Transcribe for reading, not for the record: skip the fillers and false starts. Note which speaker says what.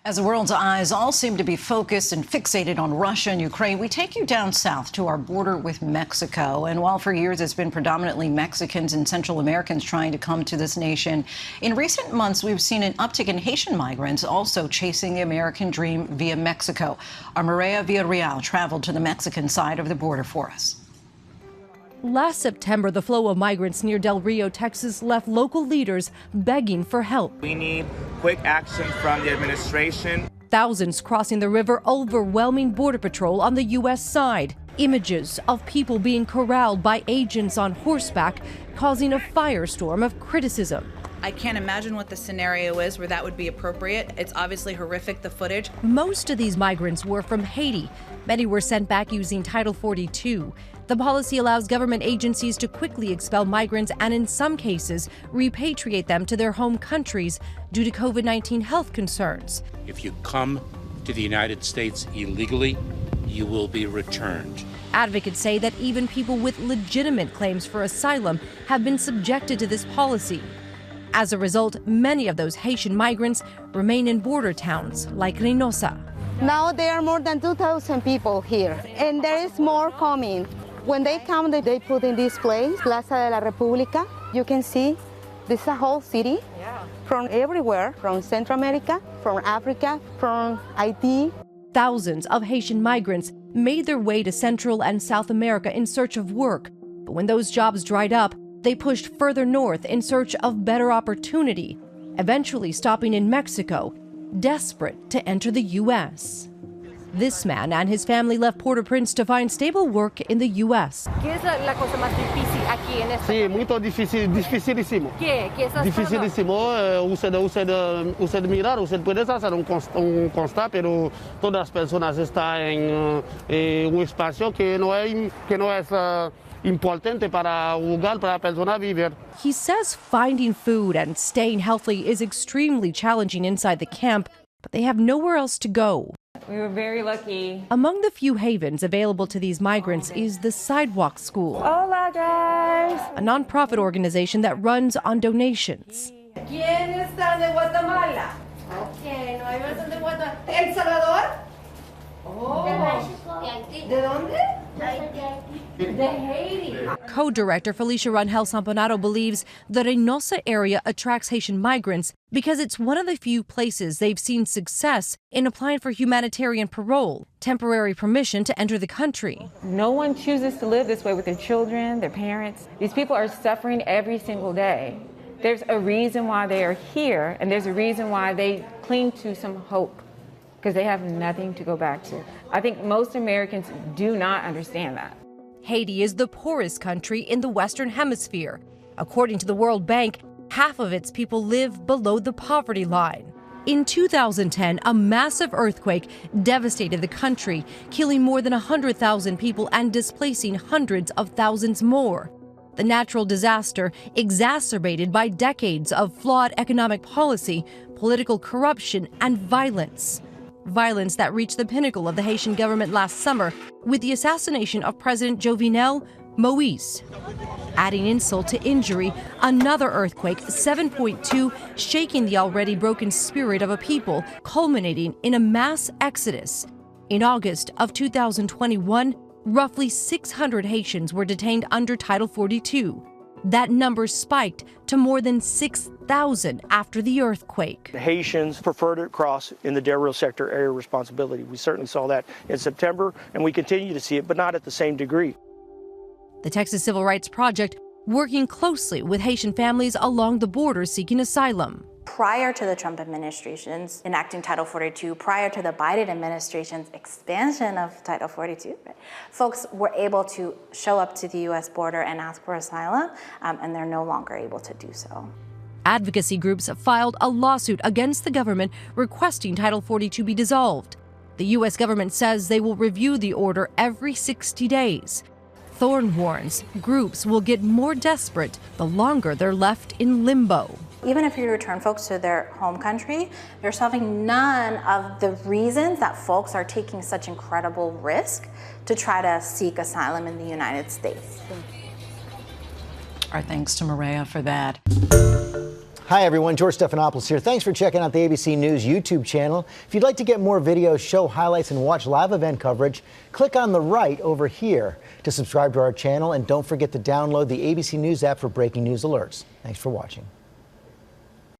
Speaker 1: As the world's eyes all seem to be focused and fixated on Russia and Ukraine, we take you down south to our border with Mexico. And while for years it's been predominantly Mexicans and Central Americans trying to come to this nation, in recent months we've seen an uptick in Haitian migrants also chasing the American dream via Mexico. Our Mireya Villarreal traveled to the Mexican side of the border for us.
Speaker 2: Last September, the flow of migrants near Del Rio, Texas, left local leaders begging for help.
Speaker 3: We need quick action from the administration.
Speaker 2: Thousands crossing the river, overwhelming Border Patrol on the U.S. side. Images of people being corralled by agents on horseback, causing a firestorm of criticism.
Speaker 4: I can't imagine what the scenario is where that would be appropriate. It's obviously horrific, the footage.
Speaker 2: Most of these migrants were from Haiti. Many were sent back using Title 42. The policy allows government agencies to quickly expel migrants and, in some cases, repatriate them to their home countries due to COVID-19 health concerns.
Speaker 5: If you come to the United States illegally, you will be returned.
Speaker 2: Advocates say that even people with legitimate claims for asylum have been subjected to this policy. As a result, many of those Haitian migrants remain in border towns like Reynosa.
Speaker 6: Now there are more than 2,000 people here, and there is more coming. When they come, they put in this place, Plaza de la República. You can see this is a whole city from everywhere, from Central America, from Africa, from Haiti.
Speaker 2: Thousands of Haitian migrants made their way to Central and South America in search of work. But when those jobs dried up, they pushed further north in search of better opportunity, eventually stopping in Mexico, desperate to enter the U.S. This man and his family left Port-au-Prince to find stable work in the U.S.
Speaker 7: ¿Qué es la cosa más difícil aquí en esta?
Speaker 8: Sí, muy difícil, dificilísimo.
Speaker 7: ¿Qué estás
Speaker 8: Dificilísimo. Usted mirar, usted puede hacer un constat, pero todas las personas están en un espacio que no es importante para jugar, para la persona vivir.
Speaker 2: He says finding food and staying healthy is extremely challenging inside the camp, but they have nowhere else to go.
Speaker 7: We were very lucky.
Speaker 2: Among the few havens available to these migrants is the Sidewalk School,
Speaker 7: Hola, guys.
Speaker 2: a nonprofit organization that runs on donations.
Speaker 7: ¿Quién está de Guatemala? Okay, no hay personas de Guatemala. ¿El Salvador? Oh. ¿De dónde? De Haiti.
Speaker 2: Co-director Felicia Rangel Samponaro believes the Reynosa area attracts Haitian migrants because it's one of the few places they've seen success in applying for humanitarian parole, temporary permission to enter the country.
Speaker 9: No one chooses to live this way with their children, their parents. These people are suffering every single day. There's a reason why they are here, and there's a reason why they cling to some hope, because they have nothing to go back to. I think most Americans do not understand that.
Speaker 2: Haiti is the poorest country in the Western Hemisphere. According to the World Bank, half of its people live below the poverty line. In 2010, a massive earthquake devastated the country, killing more than 100,000 people and displacing hundreds of thousands more. The natural disaster exacerbated by decades of flawed economic policy, political corruption, and violence. Violence that reached the pinnacle of the Haitian government last summer with the assassination of President Jovenel Moïse. Adding insult to injury, another earthquake, 7.2, shaking the already broken spirit of a people, culminating in a mass exodus. In August of 2021, roughly 600 Haitians were detained under Title 42. That number spiked to more than 6,000 after the earthquake.
Speaker 10: The Haitians prefer to cross in the Del Rio sector area of responsibility. We certainly saw that in September, and we continue to see it, but not at the same degree.
Speaker 2: The Texas Civil Rights Project working closely with Haitian families along the border seeking asylum.
Speaker 11: Prior to the Trump administration's enacting Title 42, prior to the Biden administration's expansion of Title 42, folks were able to show up to the U.S. border and ask for asylum, and they're no longer able to do so.
Speaker 2: Advocacy groups filed a lawsuit against the government requesting Title 42 be dissolved. The U.S. government says they will review the order every 60 days. Thorne warns groups will get more desperate the longer they're left in limbo.
Speaker 11: Even if you return folks to their home country, you're solving none of the reasons that folks are taking such incredible risk to try to seek asylum in the United States.
Speaker 1: Our thanks to Mireya for that.
Speaker 12: Hi, everyone. George Stephanopoulos here. Thanks for checking out the ABC News YouTube channel. If you'd like to get more videos, show highlights, and watch live event coverage, click on the right over here to subscribe to our channel. And don't forget to download the ABC News app for breaking news alerts. Thanks for watching.